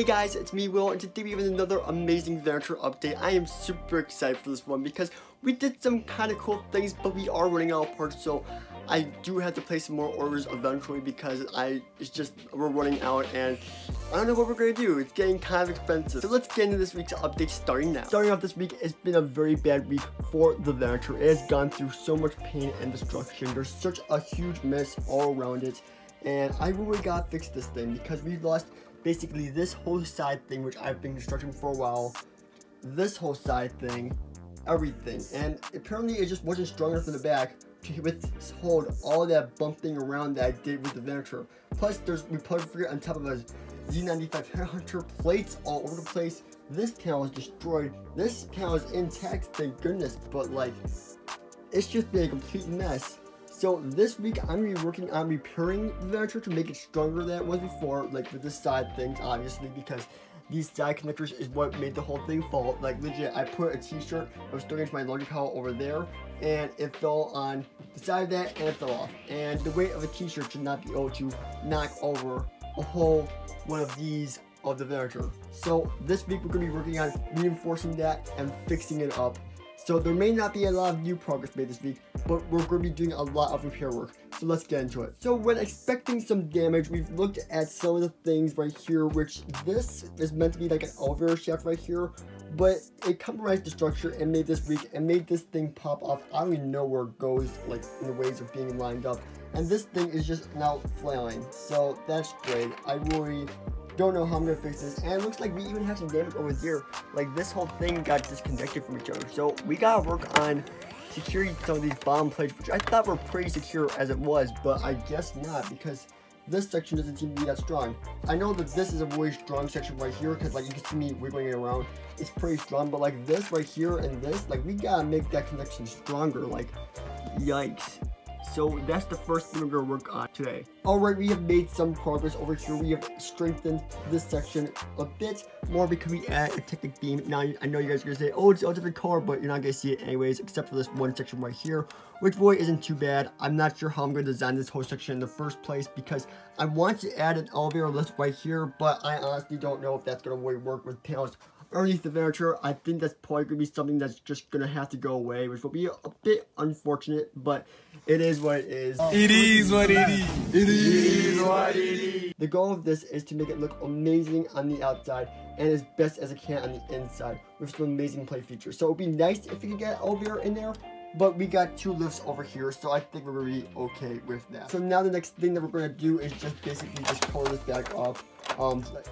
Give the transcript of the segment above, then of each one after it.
Hey guys, it's me Will, and today we have another amazing Venator update. I am super excited for this one because we did some kind of cool things, but we are running out of parts, so I do have to place some more orders eventually because we're running out and I don't know what we're going to do. It's getting kind of expensive. So let's get into this week's update starting now. Starting off this week, it's been a very bad week for the Venator. It has gone through so much pain and destruction. There's such a huge mess all around it, and I really gotta fix this thing because we've lost basically this whole side thing, which I've been constructing for a while, this whole side thing, everything, and apparently it just wasn't strong enough in the back to withhold all that bumping around that I did with the Venator. Plus we put it on top of a Z95 Headhunter, plates all over the place. This panel is destroyed, this panel is intact, thank goodness, but like, it's just been a complete mess. So this week I'm going to be working on repairing the Venator to make it stronger than it was before, like with the side things obviously, because these side connectors is what made the whole thing fall. Like legit, I put a t-shirt that was stuck into my luggage pile over there and it fell on the side of that and it fell off. And the weight of a t-shirt should not be able to knock over a whole one of these of the Venator. So this week we're going to be working on reinforcing that and fixing it up. So there may not be a lot of new progress made this week, but we're going to be doing a lot of repair work. So let's get into it. So when expecting some damage, we've looked at some of the things right here, which this is meant to be like an elevator shaft right here, but it compromised the structure and made this weak and made this thing pop off. I don't even know where it goes, like in the ways of being lined up. And this thing is just now flailing. So that's great. I really don't know how I'm gonna fix this, and it looks like we even have some damage over here. Like this whole thing got disconnected from each other, so we gotta work on securing some of these bottom plates, which I thought were pretty secure as it was, but I guess not, because this section doesn't seem to be that strong. I know that this is a really strong section right here, because like you can see me wiggling it around, it's pretty strong, but like this right here and this, like we gotta make that connection stronger. Like yikes. So that's the first thing we're going to work on today. Alright, we have made some progress over here. We have strengthened this section a bit more because we added a Technic beam. Now, I know you guys are going to say, oh, it's a different color, but you're not going to see it anyways, except for this one section right here, which really isn't too bad. I'm not sure how I'm going to design this whole section in the first place because I want to add an elevator lift right here, but I honestly don't know if that's going to really work with panels underneath the Venator. I think that's probably going to be something that's just going to have to go away, which will be a bit unfortunate, but it is what it is. It is what it is. It is what it is. The goal of this is to make it look amazing on the outside and as best as it can on the inside with some amazing play features. So it would be nice if we could get elevator in there, but we got two lifts over here, so I think we're going to be okay with that. So now the next thing that we're going to do is just basically just color this back up,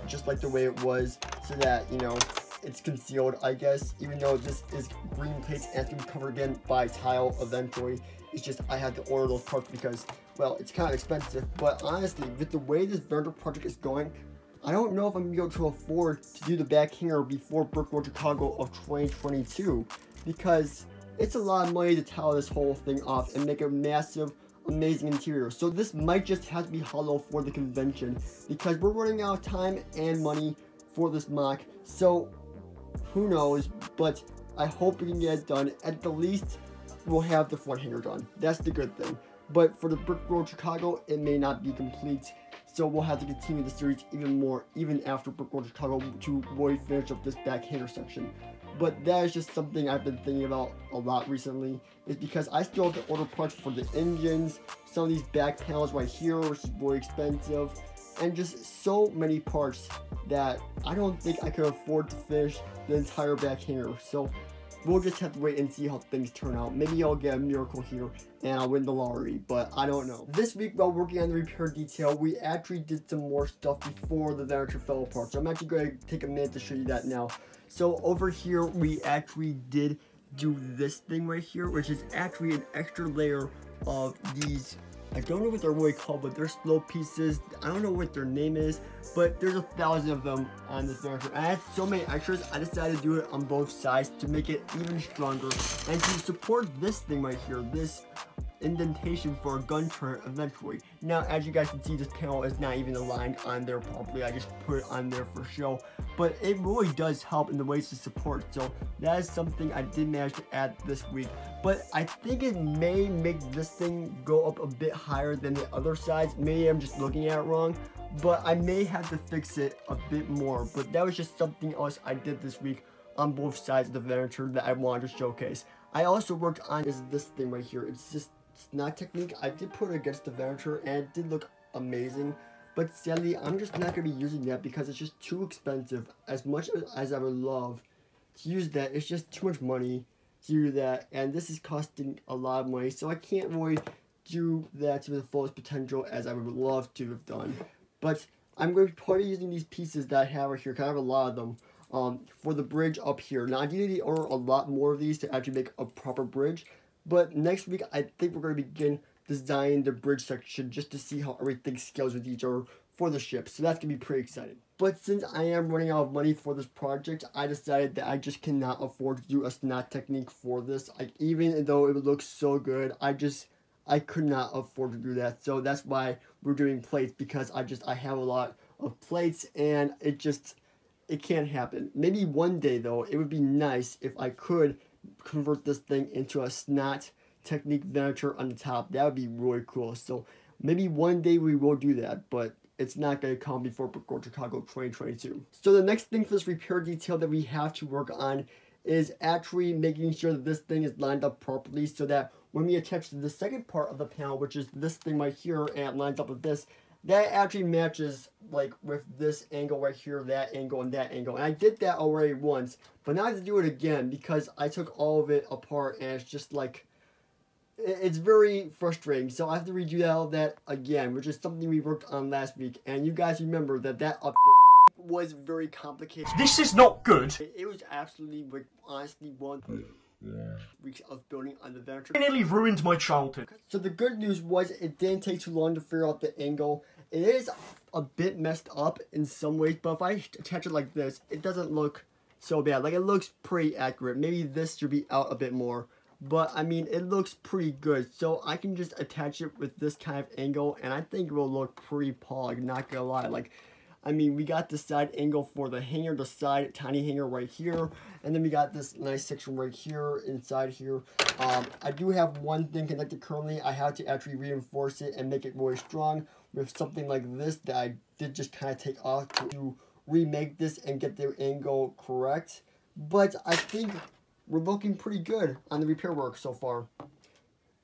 just like the way it was, so that, you know, it's concealed, I guess, even though this is green plates and it's going to be covered again by tile eventually. It's just I had to order those parts because, well, it's kind of expensive. But honestly, with the way this Venator project is going, I don't know if I'm going to be able to afford to do the back hanger before Brickworld Chicago of 2022, because it's a lot of money to tile this whole thing off and make a massive, amazing interior. So this might just have to be hollow for the convention because we're running out of time and money for this mock. So who knows, but I hope we can get it done. At the least, we'll have the front hanger done. That's the good thing. But for the Brickworld Chicago, it may not be complete. So we'll have to continue the series even more, even after Brickworld Chicago, to really finish up this back hanger section. But that is just something I've been thinking about a lot recently, is because I still have to order parts for the engines, some of these back panels right here, which is really expensive, and just so many parts that I don't think I could afford to finish the entire back hanger. So we'll just have to wait and see how things turn out. Maybe I'll get a miracle here and I'll win the lottery, but I don't know. This week, while working on the repair detail, we actually did some more stuff before the Venator fell apart. So I'm actually going to take a minute to show you that now. So over here, we actually did do this thing right here, which is actually an extra layer of these, I don't know what they're really called, but they're slope pieces. I don't know what their name is, but there's 1,000 of them on this Venator. And I had so many extras, I decided to do it on both sides to make it even stronger and to support this thing right here, this indentation for a gun turret eventually. Now, as you guys can see, this panel is not even aligned on there properly. I just put it on there for show, but it really does help in the ways to support. So that is something I did manage to add this week, but I think it may make this thing go up a bit higher than the other sides. Maybe I'm just looking at it wrong, but I may have to fix it a bit more. But that was just something else I did this week on both sides of the Venator that I wanted to showcase. I also worked on this thing right here. It's just Snot Technique. I did put it against the Venator and it did look amazing. But sadly, I'm just not going to be using that because it's just too expensive. As much as I would love to use that, it's just too much money to do that. And this is costing a lot of money. So I can't really do that to the fullest potential as I would love to have done. But I'm going to be probably using these pieces that I have right here, because I have a lot of them, for the bridge up here. Now, I do need to order a lot more of these to actually make a proper bridge. But next week, I think we're going to begin designing the bridge section just to see how everything scales with each other for the ship. So that's going to be pretty exciting. But since I am running out of money for this project, I decided that I just cannot afford to do a Snot Technique for this. Like, even though it looks so good, I could not afford to do that. So that's why we're doing plates, because I have a lot of plates and it can't happen. Maybe one day though, it would be nice if I could convert this thing into a Snot Technique Venator on the top. That would be really cool. So maybe one day we will do that, but it's not going to come before Bookworld Chicago 2022. So the next thing for this repair detail that we have to work on is actually making sure that this thing is lined up properly, so that when we attach to the second part of the panel, which is this thing right here, and it lines up with this, that actually matches like with this angle right here, that angle, and that angle. And I did that already once, but now I have to do it again because I took all of it apart and it's just like, it's very frustrating. So I have to redo all that again, which is something we worked on last week. And you guys remember that update was very complicated. This is not good. It was absolutely, like, honestly, one weeks of building on the Venator. It nearly ruined my childhood. So the good news was it didn't take too long to figure out the angle. It is a bit messed up in some ways, but if I attach it like this, it doesn't look so bad. Like, it looks pretty accurate. Maybe this should be out a bit more, but I mean, it looks pretty good. So I can just attach it with this kind of angle, and I think it will look pretty pog, not gonna lie. Like, I mean, we got the side angle for the hanger, the side tiny hanger right here, and then we got this nice section right here, inside here. I do have one thing connected currently. I have to actually reinforce it and make it really strong with something like this that I did just kind of take off to remake this and get the angle correct. But I think we're looking pretty good on the repair work so far.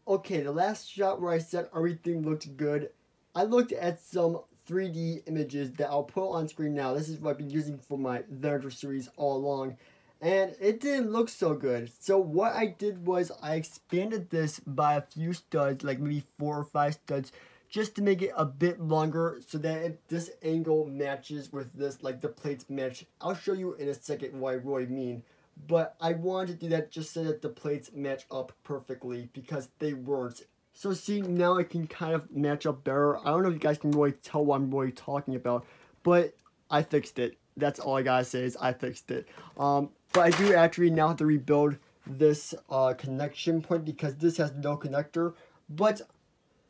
Okay, the last shot where I said everything looked good, I looked at some 3D images that I'll put on screen now. This is what I've been using for my Venator series all along, and it didn't look so good. So what I did was I expanded this by a few studs, like maybe 4 or 5 studs, just to make it a bit longer so that this angle matches with this, like the plates match. I'll show you in a second what I really mean, but I wanted to do that just so that the plates match up perfectly, because they weren't. So see, now it can kind of match up better. I don't know if you guys can really tell what I'm really talking about, but I fixed it. That's all I gotta say is I fixed it. But I do actually now have to rebuild this connection point because this has no connector. But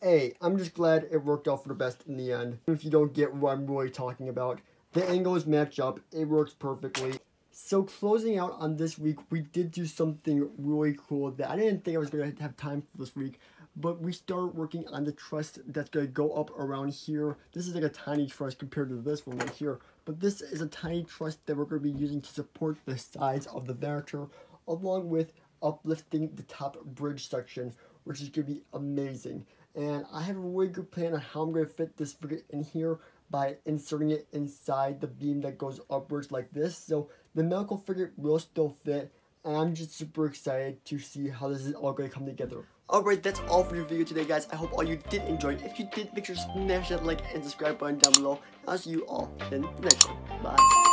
hey, I'm just glad it worked out for the best in the end. If you don't get what I'm really talking about, the angles match up. It works perfectly. So closing out on this week, we did do something really cool that I didn't think I was going to have time for this week. But we started working on the truss that's going to go up around here. This is like a tiny truss compared to this one right here. But this is a tiny truss that we're going to be using to support the sides of the Venator, along with uplifting the top bridge section, which is going to be amazing. And I have a really good plan on how I'm going to fit this frigate in here by inserting it inside the beam that goes upwards like this. So the medical frigate will still fit, and I'm just super excited to see how this is all going to come together. Alright, that's all for your video today, guys. I hope all you did enjoy it. If you did, make sure to smash that like and subscribe button down below. I'll see you all in the next one. Bye.